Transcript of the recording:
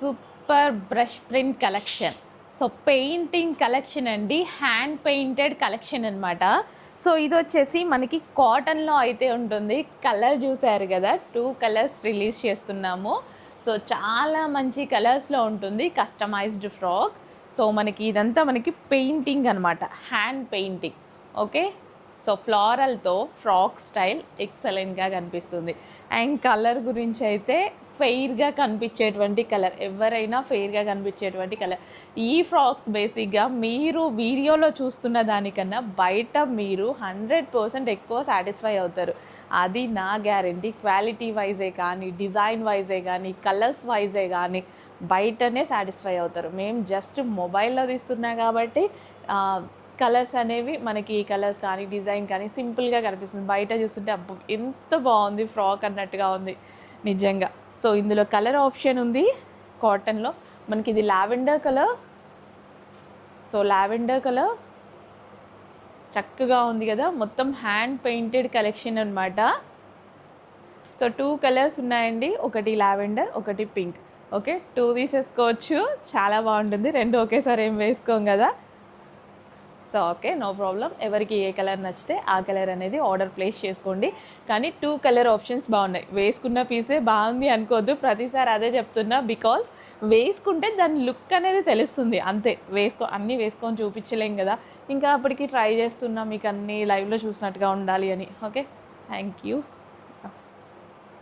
Super brush print collection. So painting collection అండి, hand painted collection అనమాట. So ఇది వచ్చేసి మనకి కాటన్లో అయితే ఉంటుంది. కలర్ చూసారు కదా, 2 కలర్స్ రిలీజ్ చేస్తున్నాము. సో చాలా మంచి కలర్స్లో ఉంటుంది కస్టమైజ్డ్ ఫ్రాక్. సో మనకి ఇదంతా మనకి పెయింటింగ్ అనమాట, హ్యాండ్ పెయింటింగ్. ఓకే, సో ఫ్లారల్తో ఫ్రాక్ స్టైల్ ఎక్సలెంట్గా కనిపిస్తుంది. అండ్ కలర్ గురించి అయితే ఫెయిర్గా కనిపించేటువంటి కలర్, ఎవరైనా ఫెయిర్గా కనిపించేటువంటి కలర్. ఈ ఫ్రాక్స్ బేసిక్గా మీరు వీడియోలో చూస్తున్న దానికన్నా బయట మీరు 100% ఎక్కువ సాటిస్ఫై అవుతారు. అది నా గ్యారంటీ. క్వాలిటీ వైజే కానీ, డిజైన్ వైజే కానీ, కలర్స్ వైజే కానీ బయటనే సాటిస్ఫై అవుతారు. మేము జస్ట్ మొబైల్లో తీస్తున్నాం కాబట్టి కలర్స్ అనేవి మనకి కలర్స్ కానీ డిజైన్ కానీ సింపుల్గా కనిపిస్తుంది. బయట చూస్తుంటే అబ్బో ఎంత బాగుంది ఫ్రాక్ అన్నట్టుగా ఉంది నిజంగా. సో ఇందులో కలర్ ఆప్షన్ ఉంది కాటన్లో. మనకి ఇది lavender colour. So lavender colour చక్కగా ఉంది కదా, మొత్తం హ్యాండ్ పెయింటెడ్ కలెక్షన్ అనమాట. సో 2 కలర్స్ ఉన్నాయండి, ఒకటి లావెండర్, ఒకటి పింక్. ఓకే, 2 తీసేసుకోవచ్చు, చాలా బాగుంటుంది. 2 ఒకేసారి ఏం వేసుకోం కదా. So okay, no problem. ఎవరికి ఏ కలర్ నచ్చితే ఆ కలర్ అనేది ఆర్డర్ ప్లేస్ చేసుకోండి. కానీ 2 కలర్ ఆప్షన్స్ బాగున్నాయి. వేసుకున్న పీసే బాగుంది అనుకోవద్దు, ప్రతిసారి అదే చెప్తున్నా. బికాజ్ వేసుకుంటే దాని లుక్ అనేది తెలుస్తుంది అంతే. అన్నీ వేసుకొని చూపించలేం కదా, ఇంకా అప్పటికి ట్రై చేస్తున్నా మీకు అన్నీ లైవ్లో చూసినట్టుగా ఉండాలి అని. Okay, thank you.